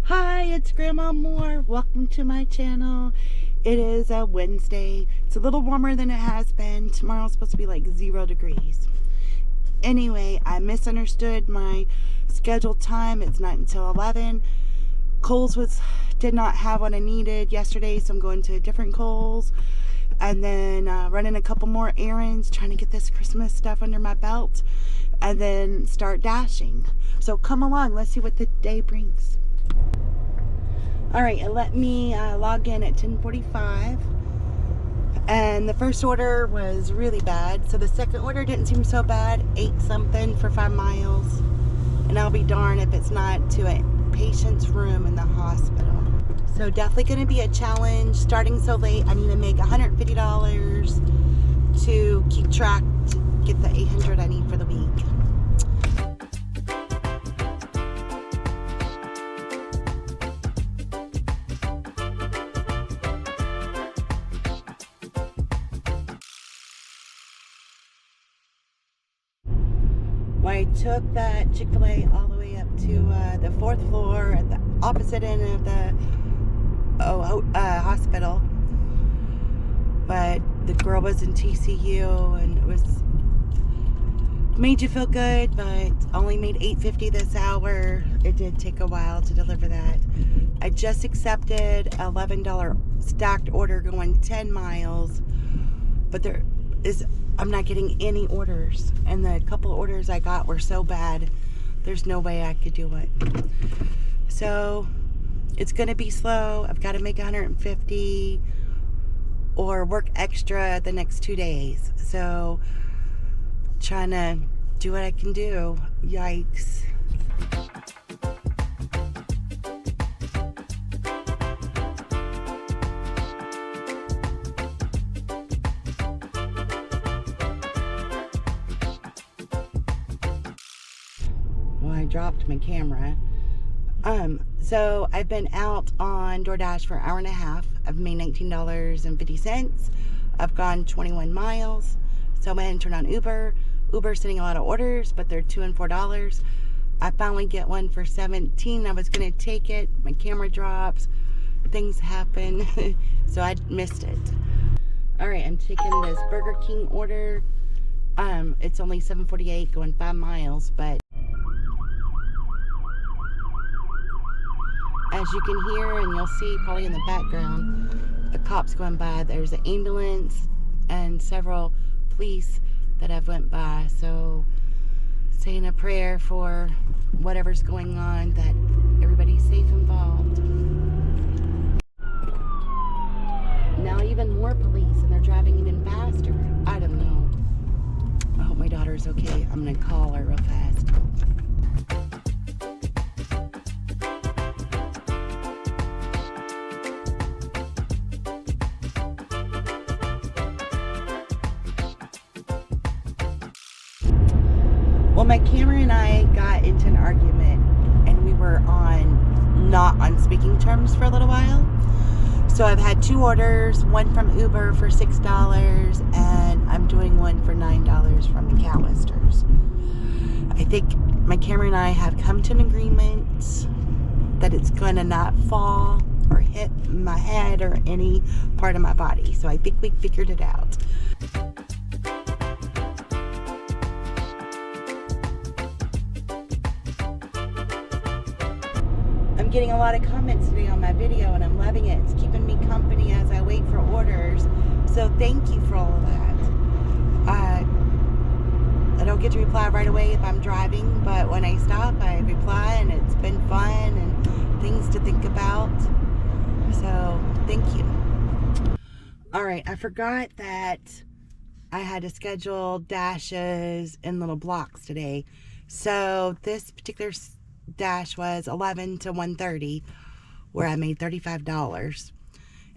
Hi, it's Grandma Moore. Welcome to my channel. It is a Wednesday. It's a little warmer than it has been. Tomorrow's supposed to be like 0 degrees. Anyway, I misunderstood my scheduled time. It's not until 11. Kohl's did not have what I needed yesterday, so I'm going to a different Kohl's. And then running a couple more errands, trying to get this Christmas stuff under my belt. And then start dashing. So come along, let's see what the day brings. All right, it let me log in at 10:45, and the first order was really bad. So the second order didn't seem so bad. 8 something for 5 miles, and I'll be darned if it's not to a patient's room in the hospital. So definitely going to be a challenge. Starting so late, I need to make $150 to keep track to get the 800 I need for the week. When I took that Chick-fil-A all the way up to the 4th floor at the opposite end of the hospital, but the girl was in TCU, and it made you feel good, but only made $8.50 this hour. It did take a while to deliver that. I just accepted a $11 stacked order going 10 miles, but I'm not getting any orders, and the couple orders I got were so bad, there's no way I could do it. So it's gonna be slow. I've got to make 150 or work extra the next 2 days. So trying to do what I can do. Yikes. I dropped my camera. So I've been out on DoorDash for an hour and a half. I've made $19.50. I've gone 21 miles. So I went and turned on Uber. Uber's sending a lot of orders, but they're $2 and $4. I finally get one for 17. I was gonna take it. My camera drops. Things happen. So I missed it. All right, I'm taking this Burger King order. It's only $7.48 going 5 miles, but as you can hear, and you'll see probably in the background, the cops going by. There's an ambulance and several police that have went by. So saying a prayer for whatever's going on, that everybody's safe involved. Now even more police, and they're driving even faster. I don't know. I hope my daughter's okay. I'm gonna call her real fast. Well, my camera and I got into an argument, and we were not on speaking terms for a little while. So I've had 2 orders, one from Uber for $6, and I'm doing one for $9 from McAllister's. I think my camera and I have come to an agreement that it's going to not fall or hit my head or any part of my body. So I think we figured it out. I'm getting a lot of comments today on my video, and I'm loving it. It's keeping me company as I wait for orders. So thank you for all of that. I don't get to reply right away if I'm driving, but when I stop, I reply, and it's been fun and things to think about. So thank you. All right, I forgot that I had to schedule dashes in little blocks today. So this particular dash was 11 to 1:30, where I made $35,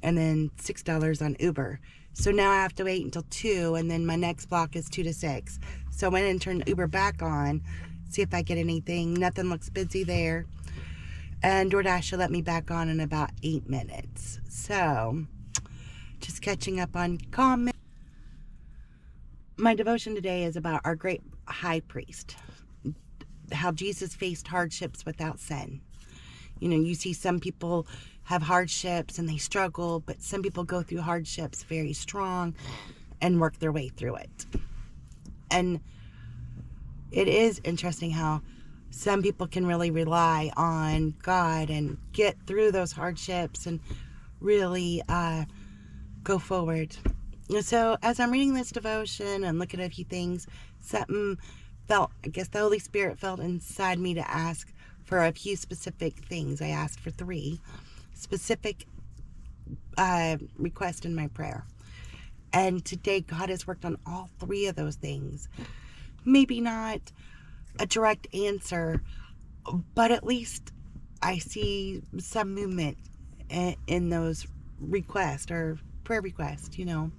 and then $6 on Uber. So now I have to wait until 2, and then my next block is 2 to 6. So I went and turned Uber back on, see if I get anything. Nothing looks busy there. And DoorDash will let me back on in about 8 minutes. So just catching up on comments. My devotion today is about our great high priest, how Jesus faced hardships without sin. You know, you see some people have hardships and they struggle, but some people go through hardships very strong and work their way through it. And it is interesting how some people can really rely on God and get through those hardships and really go forward. And so as I'm reading this devotion and looking at a few things, something felt, I guess the Holy Spirit felt inside me to ask for a few specific things. I asked for 3 specific requests in my prayer. And today God has worked on all 3 of those things. Maybe not a direct answer, but at least I see some movement in those requests or prayer requests, you know.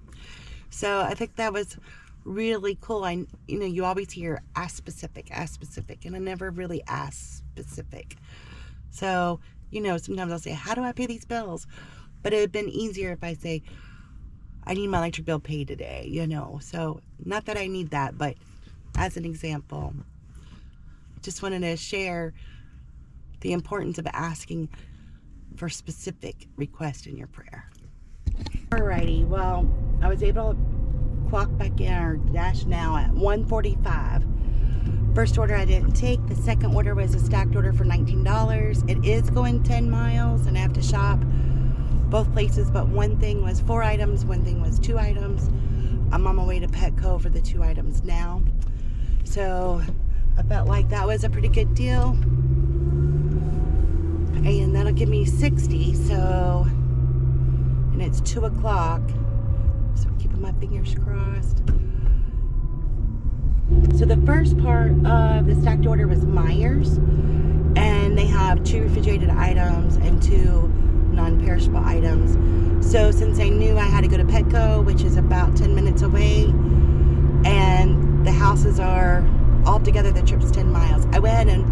So I think that was really cool. You always hear ask specific, and I never really ask specific. So, sometimes I'll say, how do I pay these bills? But it would have been easier if I say, I need my electric bill paid today, So, not that I need that, but as an example, just wanted to share the importance of asking for specific requests in your prayer. Alrighty, well, I was able to clock back in our dash now at 1:45. First order I didn't take. The second order was a stacked order for $19. It is going 10 miles and I have to shop both places, but one thing was 4 items, one thing was 2 items. I'm on my way to Petco for the 2 items now. So I felt like that was a pretty good deal. And that'll give me 60, so, and it's 2 o'clock. So I'm keeping my fingers crossed. So the first part of the stacked order was Myers, and they have 2 refrigerated items and 2 non-perishable items. So since I knew I had to go to Petco, which is about 10 minutes away, and the houses are all together, the trip's 10 miles, I went and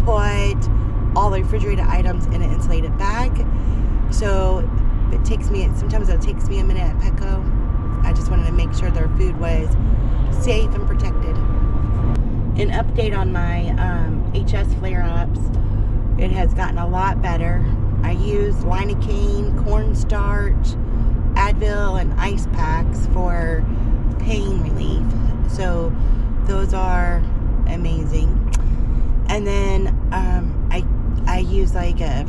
put all the refrigerated items in an insulated bag. So it takes me, sometimes it takes me a minute at Petco. I just wanted to make sure their food was safe and protected. An update on my HS flare-ups. It has gotten a lot better. I use lidocaine, cornstarch, Advil, and ice packs for pain relief. So those are amazing. And then I use like a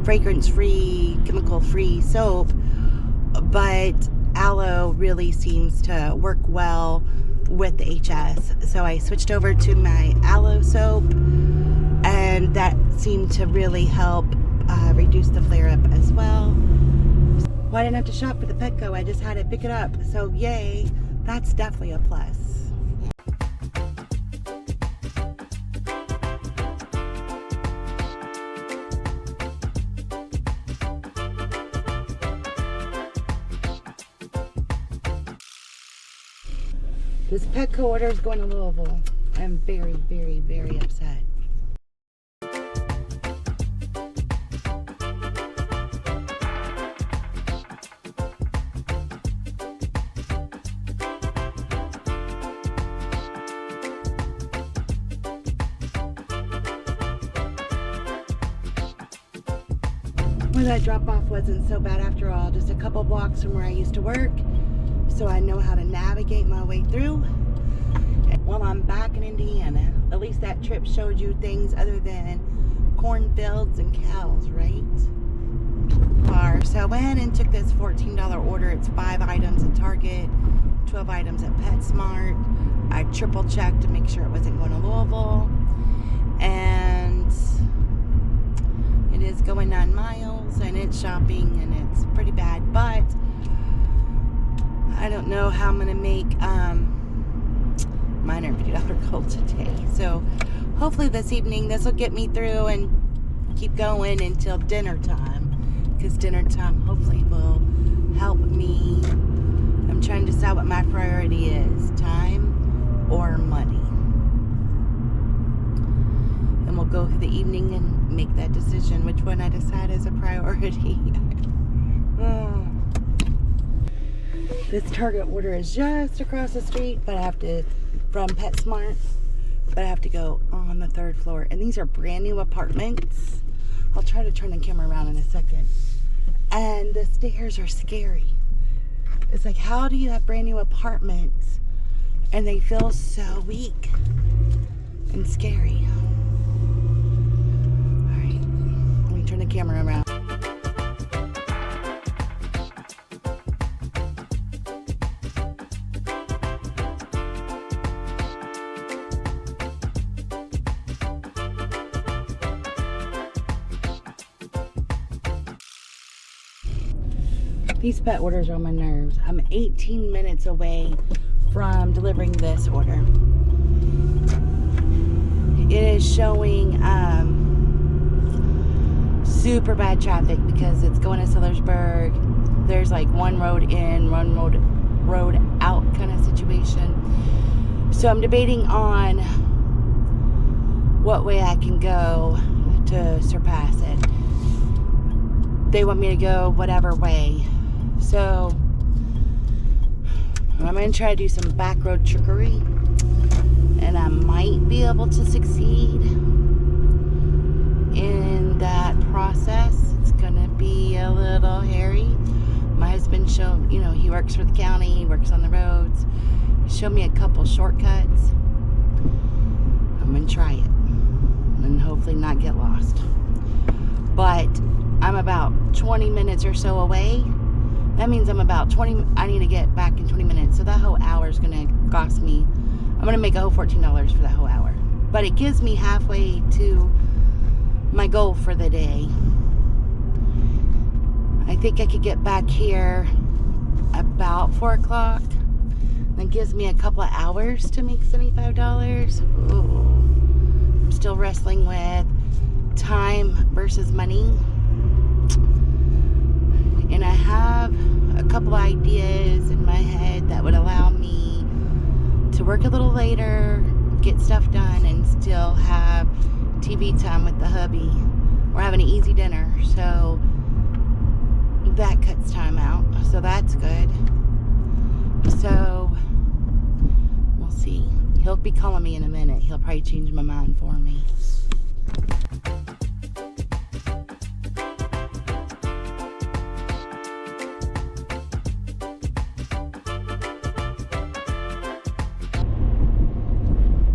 fragrance-free, chemical-free soap, but aloe really seems to work well with the HS. So I switched over to my aloe soap, and that seemed to really help reduce the flare-up as well. Well, I didn't have to shop for the Petco, I just had to pick it up. So yay, that's definitely a plus. This Petco order is going to Louisville. I'm very, very, very upset. Well, that drop-off wasn't so bad after all. Just a couple blocks from where I used to work. So I know how to navigate my way through. Well, I'm back in Indiana. At least that trip showed you things other than cornfields and cows, right? So I went and took this $14 order. It's 5 items at Target, 12 items at PetSmart. I triple checked to make sure it wasn't going to Louisville. And it is going 9 miles and it's shopping and it's pretty bad, but I don't know how I'm going to make my $150 goal today. So hopefully this evening this will get me through and keep going until dinner time. Because dinner time hopefully will help me. I'm trying to decide what my priority is. Time or money. And we'll go through the evening and make that decision. Which one I decide is a priority. This Target order is just across the street, but I have to, from PetSmart, but I have to go on the 3rd floor. And these are brand new apartments. I'll try to turn the camera around in a second. And the stairs are scary. It's like, how do you have brand new apartments and they feel so weak and scary? All right, let me turn the camera around. These pet orders are on my nerves. I'm 18 minutes away from delivering this order. It is showing super bad traffic because it's going to Sellersburg. There's like one road in, one road out kind of situation. So I'm debating on what way I can go to surpass it. They want me to go whatever way. So I'm going to try to do some back road trickery, and I might be able to succeed in that process. It's going to be a little hairy. My husband showed, he works for the county, he works on the roads. He showed me a couple shortcuts. I'm going to try it and hopefully not get lost. But I'm about 20 minutes or so away. That means I need to get back in 20 minutes. So that whole hour is going to cost me, I'm going to make a whole $14 for that whole hour. But it gives me halfway to my goal for the day. I think I could get back here about 4 o'clock. That gives me a couple of hours to make $75. Ooh. I'm still wrestling with time versus money. And I have a couple ideas in my head that would allow me to work a little later, get stuff done, and still have TV time with the hubby. We're having an easy dinner, so that cuts time out. So that's good. So we'll see. He'll be calling me in a minute. He'll probably change my mind for me.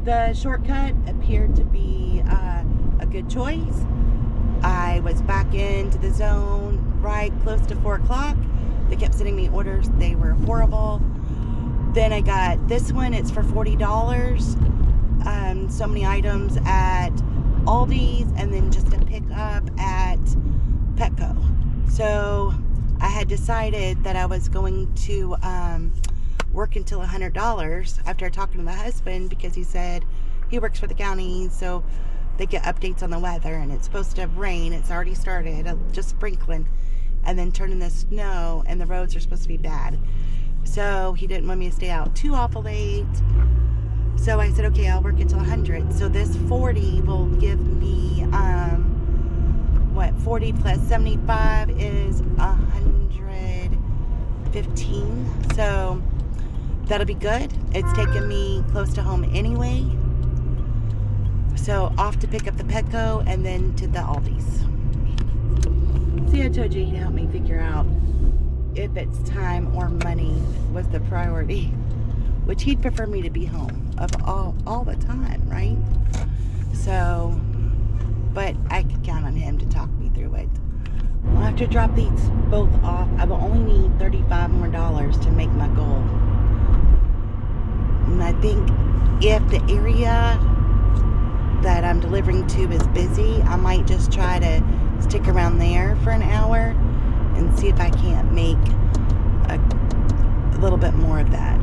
The shortcut appeared to be a good choice. I was back into the zone right close to 4 o'clock. They kept sending me orders. They were horrible. Then I got this one. It's for $40. So many items at Aldi's, and then just a pickup at Petco. So I had decided that I was going to work until $100 after talking to my husband, because he said he works for the county, so they get updates on the weather, and it's supposed to rain. It's already started, just sprinkling, and then turning the snow, and the roads are supposed to be bad. So he didn't want me to stay out too awful late. So I said, okay, I'll work until 100. So this 40 will give me 40 plus 75 is 115. So that'll be good. It's taking me close to home anyway. So off to pick up the Petco and then to the Aldi's. See, I told you he'd help me figure out if it's time or money was the priority, which he'd prefer me to be home of all the time, right? So, but I could count on him to talk me through it. I'll have to drop these both off. I will only need $35 more to make my goal. And I think if the area that I'm delivering to is busy, I might just try to stick around there for an hour and see if I can't make a little bit more of that.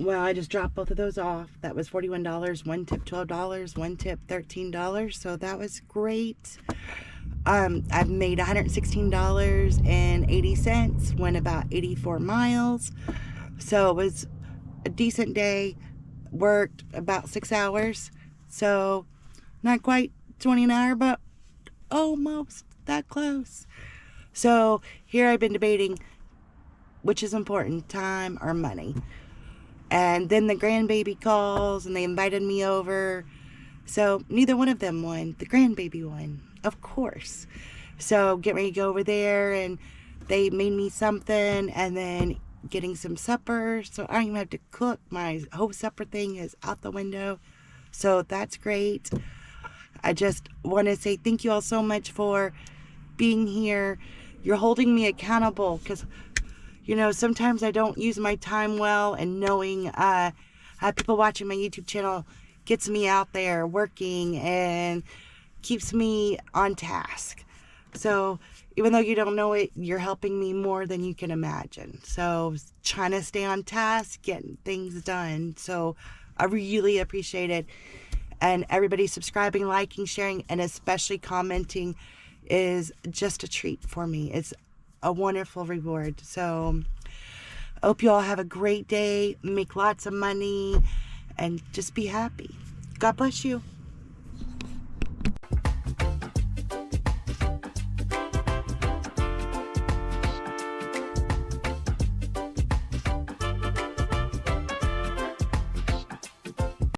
Well, I just dropped both of those off. That was $41. One tip $12, one tip $13. So that was great. I've made $116.80, went about 84 miles. So it was a decent day. Worked about 6 hours. So not quite 20 an hour, but almost that close. So here I've been debating which is important, time or money. And then the grandbaby calls and they invited me over. So neither one of them won. The grandbaby won, of course. So get ready to go over there, and they made me something, and then getting some supper. So I don't even have to cook. My whole supper thing is out the window. So that's great. I just want to say thank you all so much for being here. You're holding me accountable, because you know, sometimes I don't use my time well, and knowing people watching my YouTube channel gets me out there working and keeps me on task. So even though you don't know it, you're helping me more than you can imagine. So trying to stay on task, getting things done. So I really appreciate it. And everybody subscribing, liking, sharing, and especially commenting is just a treat for me. It's a wonderful reward. So I hope you all have a great day, make lots of money, and just be happy. God bless you.